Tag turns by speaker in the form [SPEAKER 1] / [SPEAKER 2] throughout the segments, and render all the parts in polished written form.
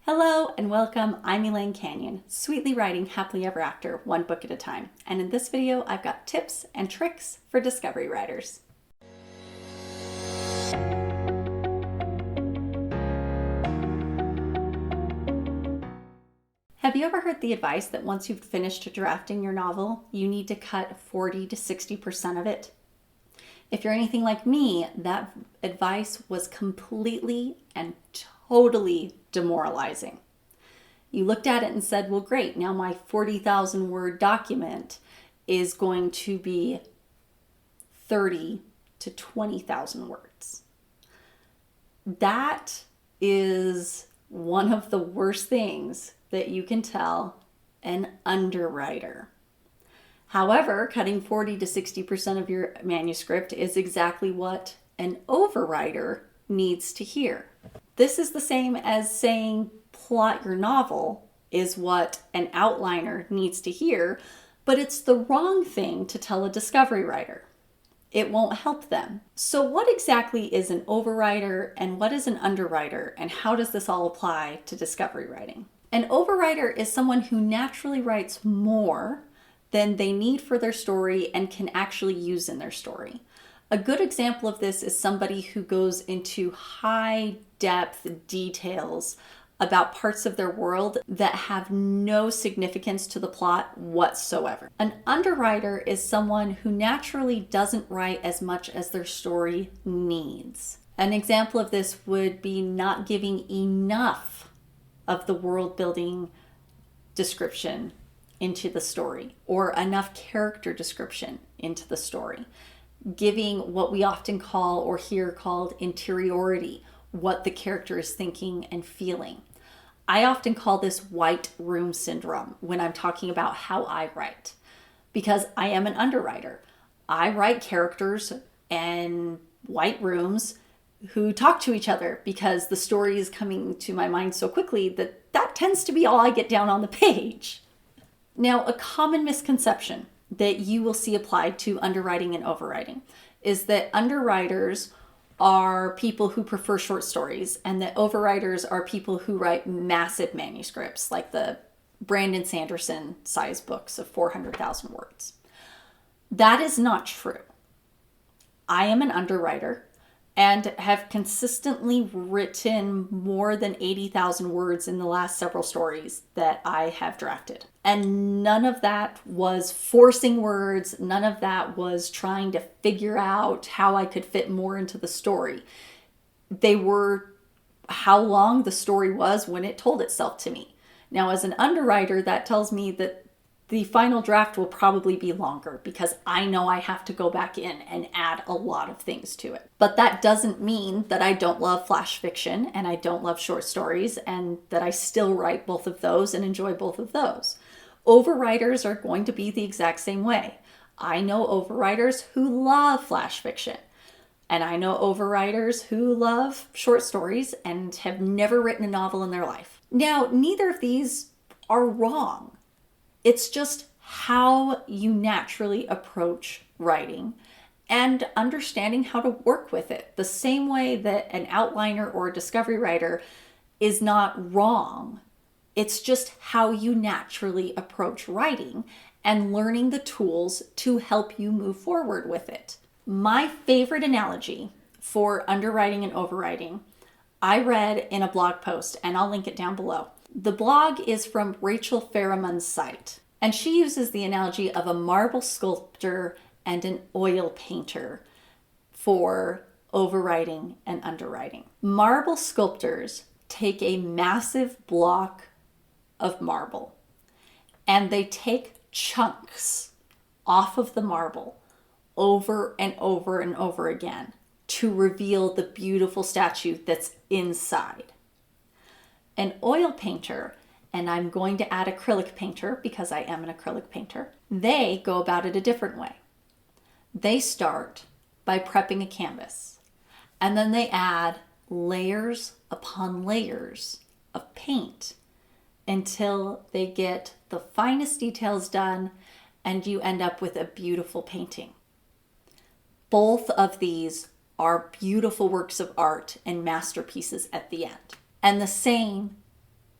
[SPEAKER 1] Hello and welcome. I'm Elaine Canyon, sweetly writing happily ever after, one book at a time. And in this video, I've got tips and tricks for discovery writers. Have you ever heard the advice that once you've finished drafting your novel, you need to cut 40 to 60% of it? If you're anything like me, that advice was completely and totally demoralizing. You looked at it and said, well, great, now my 40,000 word document is going to be 30 to 20,000 words. That is one of the worst things that you can tell an underwriter. However, cutting 40 to 60% of your manuscript is exactly what an overwriter needs to hear. This is the same as saying plot your novel is what an outliner needs to hear, but it's the wrong thing to tell a discovery writer. It won't help them. So what exactly is an overwriter and what is an underwriter, and how does this all apply to discovery writing? An overwriter is someone who naturally writes more than they need for their story and can actually use in their story. A good example of this is somebody who goes into high depth details about parts of their world that have no significance to the plot whatsoever. An underwriter is someone who naturally doesn't write as much as their story needs. An example of this would be not giving enough of the world building description into the story, or enough character description into the story. Giving what we often call or hear called interiority, what the character is thinking and feeling. I often call this white room syndrome when I'm talking about how I write, because I am an underwriter. I write characters and white rooms who talk to each other because the story is coming to my mind so quickly that tends to be all I get down on the page. Now, a common misconception that you will see applied to underwriting and overwriting is that underwriters are people who prefer short stories and that overwriters are people who write massive manuscripts like the Brandon Sanderson size books of 400,000 words. That is not true. I am an underwriter and have consistently written more than 80,000 words in the last several stories that I have drafted. And none of that was forcing words. None of that was trying to figure out how I could fit more into the story. They were how long the story was when it told itself to me. Now, as an underwriter, that tells me that the final draft will probably be longer because I know I have to go back in and add a lot of things to it. But that doesn't mean that I don't love flash fiction and I don't love short stories and that I still write both of those and enjoy both of those. Overwriters are going to be the exact same way. I know overwriters who love flash fiction, and I know overwriters who love short stories and have never written a novel in their life. Now, neither of these are wrong. It's just how you naturally approach writing and understanding how to work with it. The same way that an outliner or a discovery writer is not wrong. It's just how you naturally approach writing and learning the tools to help you move forward with it. My favorite analogy for underwriting and overwriting, I read in a blog post, and I'll link it down below. The blog is from Rachel Ferriman's site, and she uses the analogy of a marble sculptor and an oil painter for overwriting and underwriting. Marble sculptors take a massive block of marble and they take chunks off of the marble over and over and over again to reveal the beautiful statue that's inside. An oil painter, and I'm going to add acrylic painter because I am an acrylic painter, they go about it a different way. They start by prepping a canvas, and then they add layers upon layers of paint until they get the finest details done and you end up with a beautiful painting. Both of these are beautiful works of art and masterpieces at the end. And the same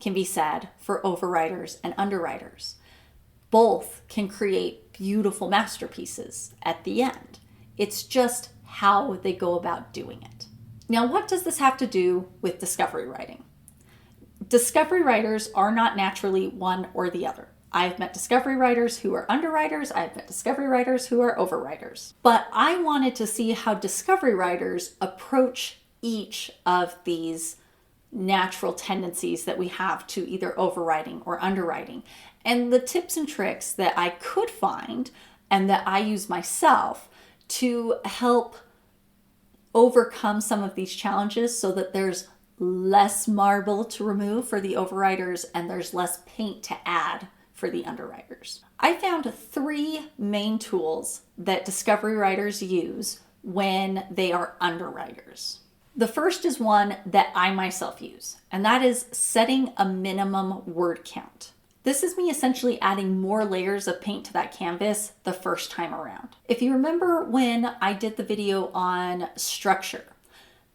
[SPEAKER 1] can be said for overwriters and underwriters. Both can create beautiful masterpieces at the end. It's just how they go about doing it. Now, what does this have to do with discovery writing? Discovery writers are not naturally one or the other. I've met discovery writers who are underwriters. I've met discovery writers who are overwriters. But I wanted to see how discovery writers approach each of these natural tendencies that we have to either overwriting or underwriting. And the tips and tricks that I could find and that I use myself to help overcome some of these challenges so that there's less marble to remove for the overwriters and there's less paint to add for the underwriters. I found 3 main tools that discovery writers use when they are underwriters. The first is one that I myself use, and that is setting a minimum word count. This is me essentially adding more layers of paint to that canvas the first time around. If you remember when I did the video on structure,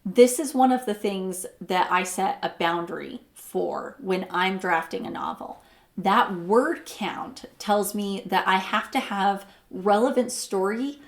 [SPEAKER 1] this is one of the things that I set a boundary for when I'm drafting a novel. That word count tells me that I have to have relevant story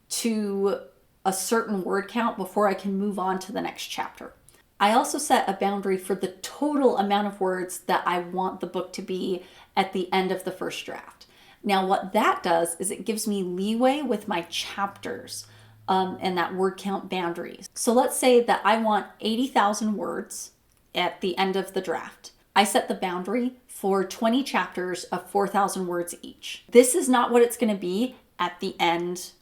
[SPEAKER 1] to a certain word count before I can move on to the next chapter. I also set a boundary for the total amount of words that I want the book to be at the end of the first draft. Now, what that does is it gives me leeway with my chapters and that word count boundaries. So let's say that I want 80,000 words at the end of the draft. I set the boundary for 20 chapters of 4,000 words each. This is not what it's going to be at the end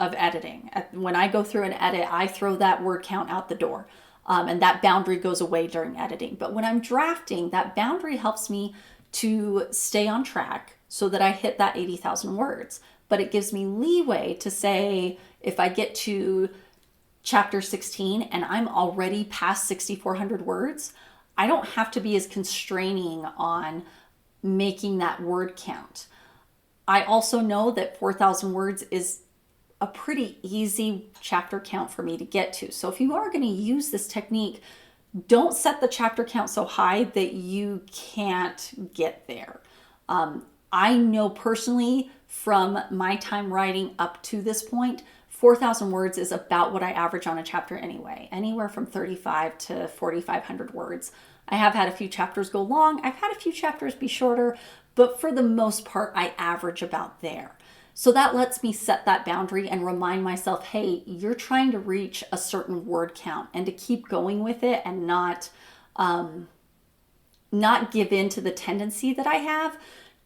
[SPEAKER 1] of editing. When I go through an edit, I throw that word count out the door. And that boundary goes away during editing. But when I'm drafting, that boundary helps me to stay on track so that I hit that 80,000 words. But it gives me leeway to say, if I get to chapter 16 and I'm already past 6,400 words, I don't have to be as constraining on making that word count. I also know that 4,000 words is a pretty easy chapter count for me to get to. So if you are going to use this technique, don't set the chapter count so high that you can't get there. I know personally from my time writing up to this point, 4,000 words is about what I average on a chapter anyway, anywhere from 35 to 4,500 words. I have had a few chapters go long. I've had a few chapters be shorter, but for the most part, I average about there. So that lets me set that boundary and remind myself, hey, you're trying to reach a certain word count, and to keep going with it and not give in to the tendency that I have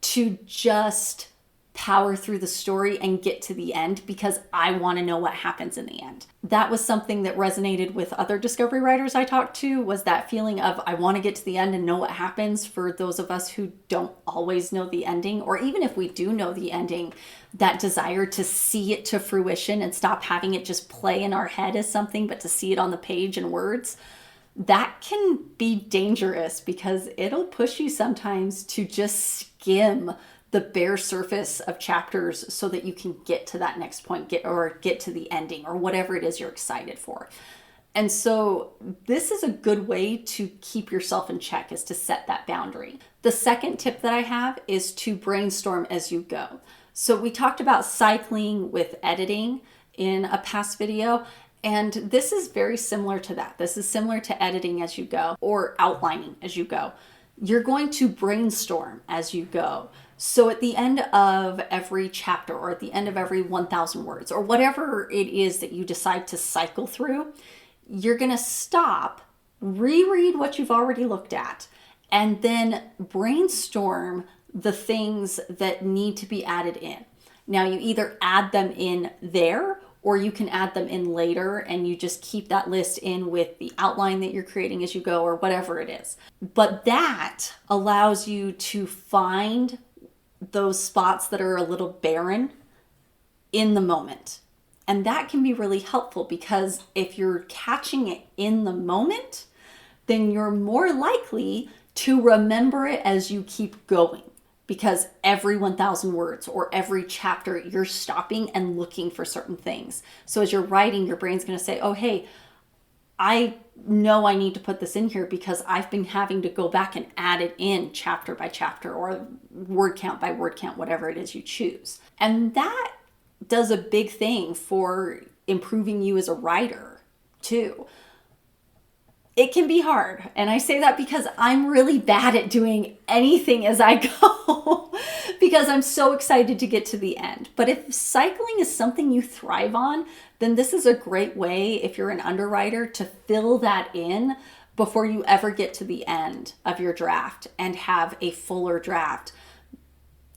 [SPEAKER 1] to just power through the story and get to the end because I want to know what happens in the end. That was something that resonated with other discovery writers I talked to, was that feeling of I want to get to the end and know what happens. For those of us who don't always know the ending, or even if we do know the ending, that desire to see it to fruition and stop having it just play in our head as something, but to see it on the page in words, that can be dangerous because it'll push you sometimes to just skim the bare surface of chapters so that you can get to that next point, get to the ending or whatever it is you're excited for. And so this is a good way to keep yourself in check, is to set that boundary. The second tip that I have is to brainstorm as you go. So we talked about cycling with editing in a past video, and this is very similar to that. This is similar to editing as you go or outlining as you go. You're going to brainstorm as you go. So at the end of every chapter, or at the end of every 1,000 words, or whatever it is that you decide to cycle through, you're going to stop, reread what you've already looked at, and then brainstorm the things that need to be added in. Now, you either add them in there, or you can add them in later and you just keep that list in with the outline that you're creating as you go, or whatever it is. But that allows you to find those spots that are a little barren in the moment. And that can be really helpful, because if you're catching it in the moment, then you're more likely to remember it as you keep going. Because every 1,000 words or every chapter, you're stopping and looking for certain things. So as you're writing, your brain's going to say, oh, hey, I know I need to put this in here because I've been having to go back and add it in chapter by chapter or word count by word count, whatever it is you choose. And that does a big thing for improving you as a writer too. It can be hard. And I say that because I'm really bad at doing anything as I go because I'm so excited to get to the end. But if cycling is something you thrive on, then this is a great way, if you're an underwriter, to fill that in before you ever get to the end of your draft and have a fuller draft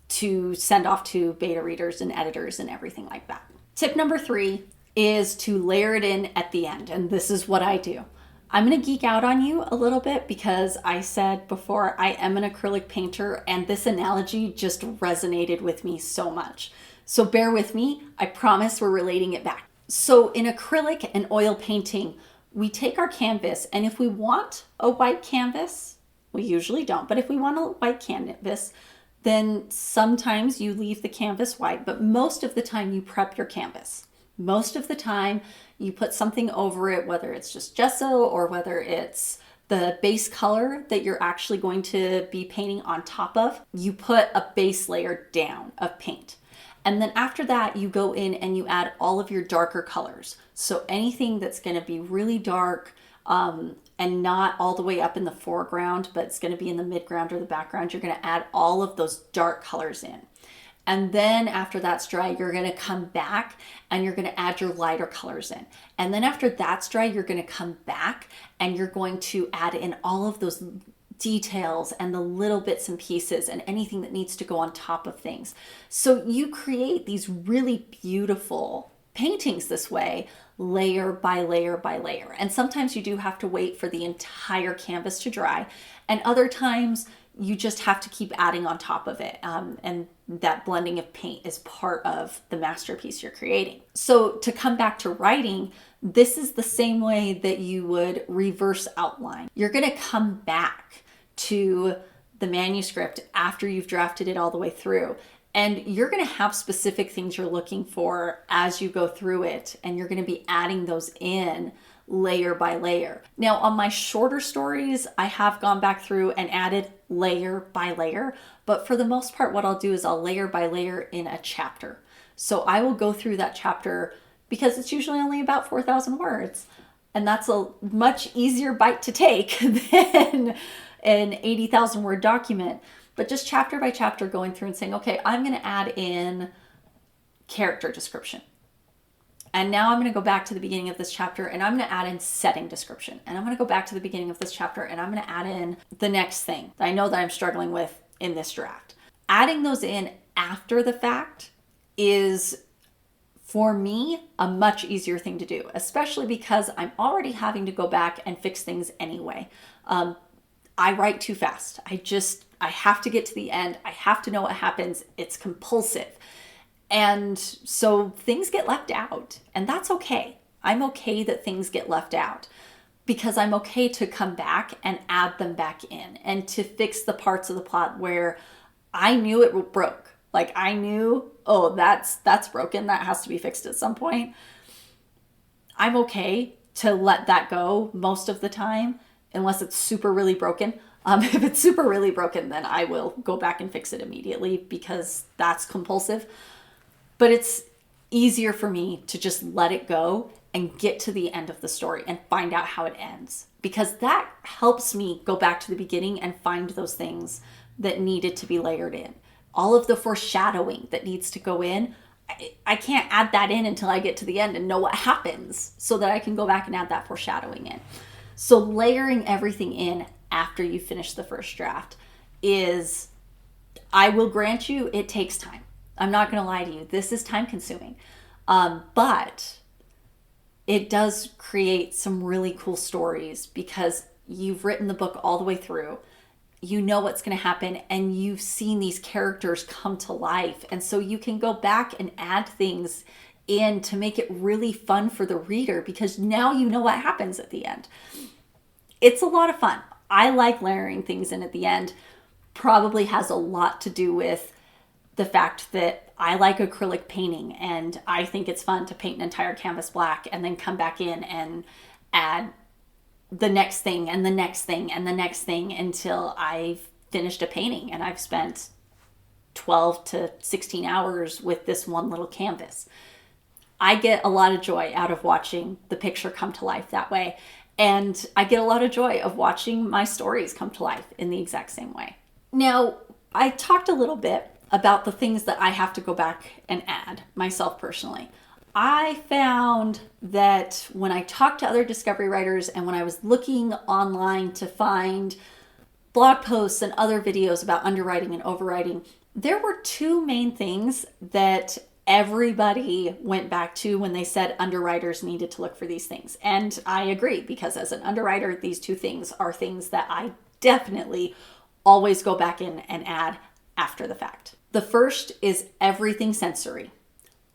[SPEAKER 1] to send off to beta readers and editors and everything like that. Tip number 3 is to layer it in at the end. And this is what I do. I'm going to geek out on you a little bit because I said before I am an acrylic painter, and this analogy just resonated with me so much. So bear with me. I promise we're relating it back. So in acrylic and oil painting, we take our canvas, and if we want a white canvas, we usually don't, but if we want a white canvas, then sometimes you leave the canvas white, but most of the time you prep your canvas. Most of the time you put something over it, whether it's just gesso or whether it's the base color that you're actually going to be painting on top of. You put a base layer down of paint. And then after that, you go in and you add all of your darker colors. So anything that's going to be really dark and not all the way up in the foreground, but it's going to be in the midground or the background, you're going to add all of those dark colors in. And then after that's dry, you're going to come back and you're going to add your lighter colors in. And then after that's dry, you're going to come back and you're going to add in all of those details and the little bits and pieces and anything that needs to go on top of things. So you create these really beautiful paintings this way, layer by layer by layer. And sometimes you do have to wait for the entire canvas to dry. And other times you just have to keep adding on top of it. And that blending of paint is part of the masterpiece you're creating. So to come back to writing, this is the same way that you would reverse outline. You're going to come back to the manuscript after you've drafted it all the way through. And you're going to have specific things you're looking for as you go through it. And you're going to be adding those in layer by layer. Now, on my shorter stories, I have gone back through and added layer by layer. But for the most part, what I'll do is I'll layer by layer in a chapter. So I will go through that chapter because it's usually only about 4,000 words. And that's a much easier bite to take than an 80,000 word document. But just chapter by chapter going through and saying, okay, I'm going to add in character description. And now I'm going to go back to the beginning of this chapter and I'm going to add in setting description. And I'm going to go back to the beginning of this chapter and I'm going to add in the next thing that I know that I'm struggling with in this draft. Adding those in after the fact is, for me, a much easier thing to do, especially because I'm already having to go back and fix things anyway. I write too fast. I have to get to the end. I have to know what happens. It's compulsive. And so things get left out, and that's okay. I'm okay that things get left out because I'm okay to come back and add them back in and to fix the parts of the plot where I knew it broke. Like I knew, oh, that's broken. That has to be fixed at some point. I'm okay to let that go most of the time, unless it's super really broken. If it's super really broken, then I will go back and fix it immediately because that's compulsive. But it's easier for me to just let it go and get to the end of the story and find out how it ends, because that helps me go back to the beginning and find those things that needed to be layered in. All of the foreshadowing that needs to go in, I can't add that in until I get to the end and know what happens so that I can go back and add that foreshadowing in. So layering everything in after you finish the first draft is, I will grant you, it takes time. I'm not going to lie to you. This is time consuming. But it does create some really cool stories because you've written the book all the way through. You know what's going to happen and you've seen these characters come to life. And so you can go back and add things in to make it really fun for the reader because now you know what happens at the end. It's a lot of fun. I like layering things in at the end. Probably has a lot to do with the fact that I like acrylic painting and I think it's fun to paint an entire canvas black and then come back in and add the next thing and the next thing and the next thing until I've finished a painting and I've spent 12 to 16 hours with this one little canvas. I get a lot of joy out of watching the picture come to life that way. And I get a lot of joy of watching my stories come to life in the exact same way. Now, I talked a little bit about the things that I have to go back and add myself personally. I found that when I talked to other discovery writers and when I was looking online to find blog posts and other videos about underwriting and overwriting, there were two main things that everybody went back to when they said underwriters needed to look for these things. And I agree, because as an underwriter, these two things are things that I definitely always go back in and add after the fact. The first is everything sensory.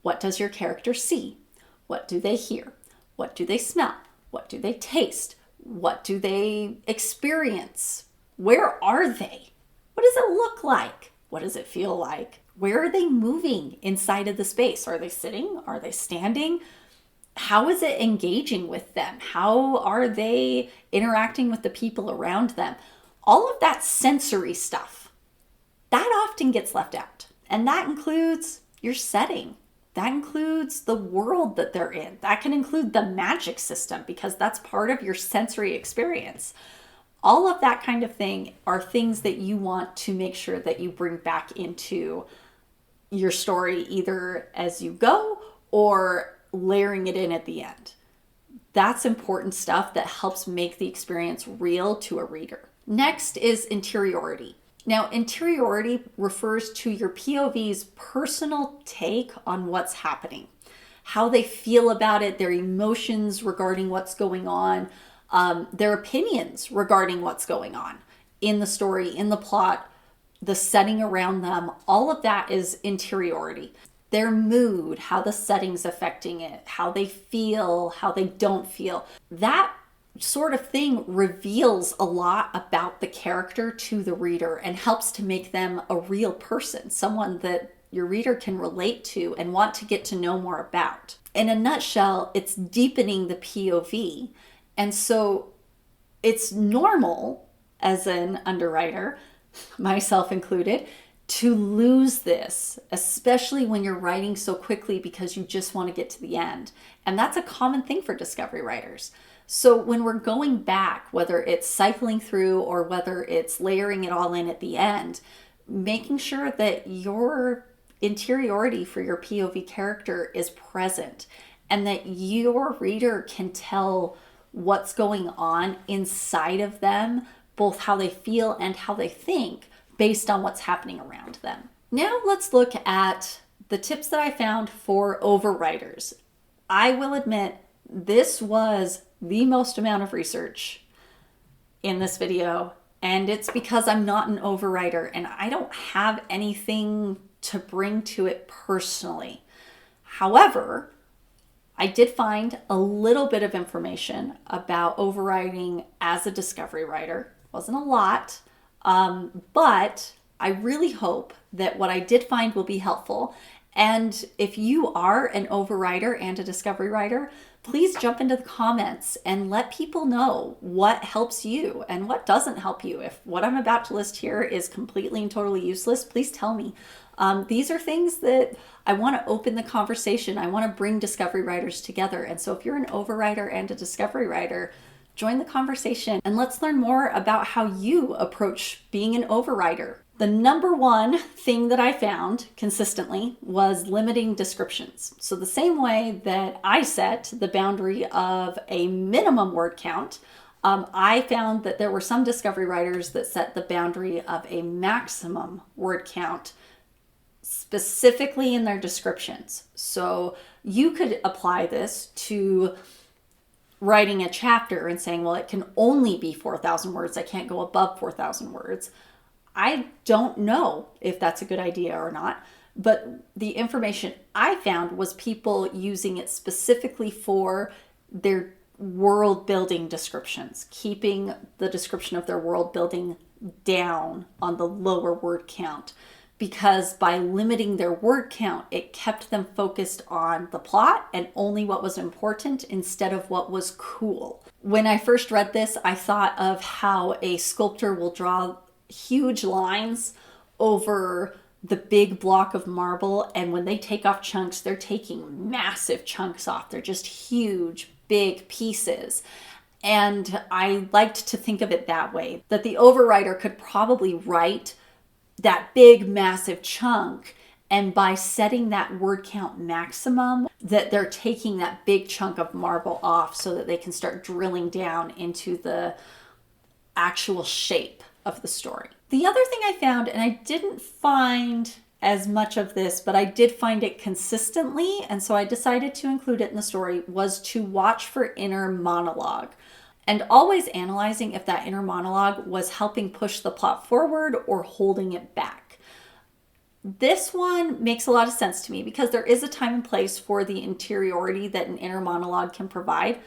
[SPEAKER 1] What does your character see? What do they hear? What do they smell? What do they taste? What do they experience? Where are they? What does it look like? What does it feel like? Where are they moving inside of the space? Are they sitting? Are they standing? How is it engaging with them? How are they interacting with the people around them? All of that sensory stuff, that often gets left out. And that includes your setting. That includes the world that they're in. That can include the magic system, because that's part of your sensory experience. All of that kind of thing are things that you want to make sure that you bring back into your story, either as you go or layering it in at the end. That's important stuff that helps make the experience real to a reader. Next is interiority. Now, interiority refers to your POV's personal take on what's happening, how they feel about it, their emotions regarding what's going on, their opinions regarding what's going on in the story, in the plot, the setting around them. All of that is interiority. Their mood, how the setting's affecting it, how they feel, how they don't feel. That sort of thing reveals a lot about the character to the reader and helps to make them a real person, someone that your reader can relate to and want to get to know more about. In a nutshell, it's deepening the POV. And so it's normal as an underwriter, myself included, to lose this, especially when you're writing so quickly because you just want to get to the end. And that's a common thing for discovery writers. So when we're going back, whether it's cycling through or whether it's layering it all in at the end, making sure that your interiority for your POV character is present and that your reader can tell what's going on inside of them, both how they feel and how they think based on what's happening around them. Now let's look at the tips that I found for overwriters. I will admit this was the most amount of research in this video, and it's because I'm not an overwriter and I don't have anything to bring to it personally. However, I did find a little bit of information about overwriting as a discovery writer. It wasn't a lot, but I really hope that what I did find will be helpful. And if you are an overwriter and a discovery writer, please jump into the comments and let people know what helps you and what doesn't help you. If what I'm about to list here is completely and totally useless, please tell me. These are things that I want to open the conversation. I want to bring discovery writers together. And so if you're an overwriter and a discovery writer, join the conversation and let's learn more about how you approach being an overwriter. The number one thing that I found consistently was limiting descriptions. So the same way that I set the boundary of a minimum word count, I found that there were some discovery writers that set the boundary of a maximum word count specifically in their descriptions. So you could apply this to writing a chapter and saying, well, it can only be 4,000 words. I can't go above 4,000 words. I don't know if that's a good idea or not, but the information I found was people using it specifically for their world building descriptions, keeping the description of their world building down on the lower word count, because by limiting their word count, it kept them focused on the plot and only what was important instead of what was cool. When I first read this, I thought of how a sculptor will draw huge lines over the big block of marble, and when they take off chunks, they're taking massive chunks off. They're just huge, big pieces. And I liked to think of it that way, that the overwriter could probably write that big, massive chunk, and by setting that word count maximum, that they're taking that big chunk of marble off so that they can start drilling down into the actual shape of the story. The other thing I found, and I didn't find as much of this, but I did find it consistently, and so I decided to include it in the story, was to watch for inner monologue. And always analyzing if that inner monologue was helping push the plot forward or holding it back. This one makes a lot of sense to me because there is a time and place for the interiority that an inner monologue can provide.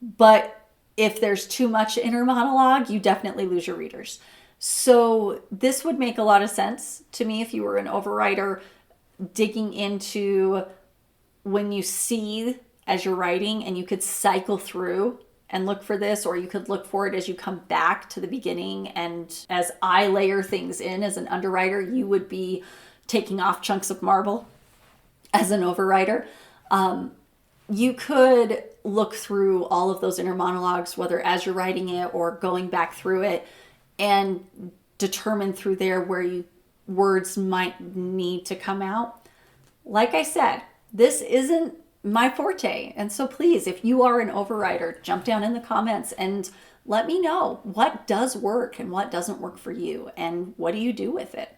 [SPEAKER 1] But if there's too much inner monologue, you definitely lose your readers. So this would make a lot of sense to me if you were an overwriter digging into when you see as you're writing, and you could cycle through and look for this, or you could look for it as you come back to the beginning. And as I layer things in as an underwriter, you would be taking off chunks of marble as an overwriter. You could look through all of those inner monologues, whether as you're writing it or going back through it, and determine through there where words might need to come out. Like I said, this isn't my forte. And so please, if you are an overwriter, jump down in the comments and let me know what does work and what doesn't work for you, and what do you do with it?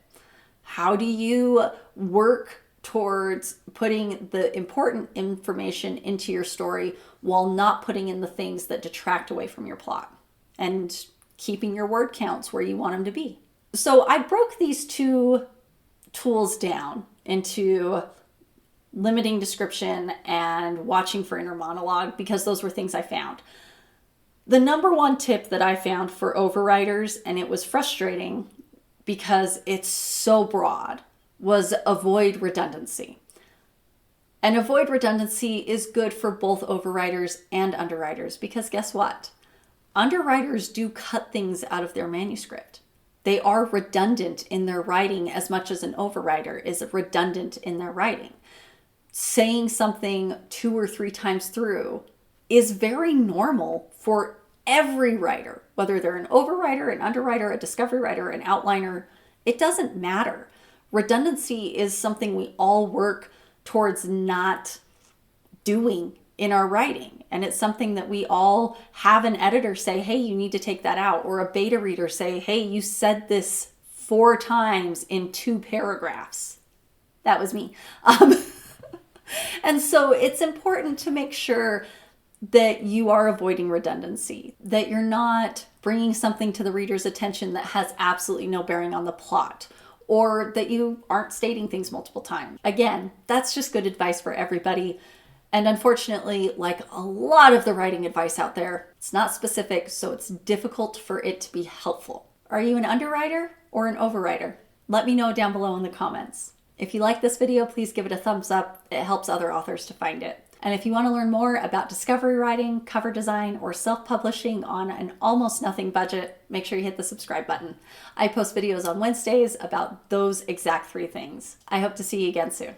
[SPEAKER 1] How do you work towards putting the important information into your story while not putting in the things that detract away from your plot and keeping your word counts where you want them to be? So I broke these two tools down into limiting description and watching for inner monologue because those were things I found. The number one tip that I found for overwriters, and it was frustrating because it's so broad, was avoid redundancy. And avoid redundancy is good for both overwriters and underwriters because guess what? Underwriters do cut things out of their manuscript. They are redundant in their writing as much as an overwriter is redundant in their writing. Saying something 2 or 3 times through is very normal for every writer, whether they're an overwriter, an underwriter, a discovery writer, an outliner. It doesn't matter. Redundancy is something we all work towards not doing in our writing. And it's something that we all have an editor say, hey, you need to take that out. Or a beta reader say, hey, you said this 4 times in 2 paragraphs. That was me. And so it's important to make sure that you are avoiding redundancy, that you're not bringing something to the reader's attention that has absolutely no bearing on the plot, or that you aren't stating things multiple times. Again, that's just good advice for everybody. And unfortunately, like a lot of the writing advice out there, it's not specific, so it's difficult for it to be helpful. Are you an underwriter or an overwriter? Let me know down below in the comments. If you like this video, please give it a thumbs up. It helps other authors to find it. And if you want to learn more about discovery writing, cover design, or self-publishing on an almost nothing budget, make sure you hit the subscribe button. I post videos on Wednesdays about those exact 3 things. I hope to see you again soon.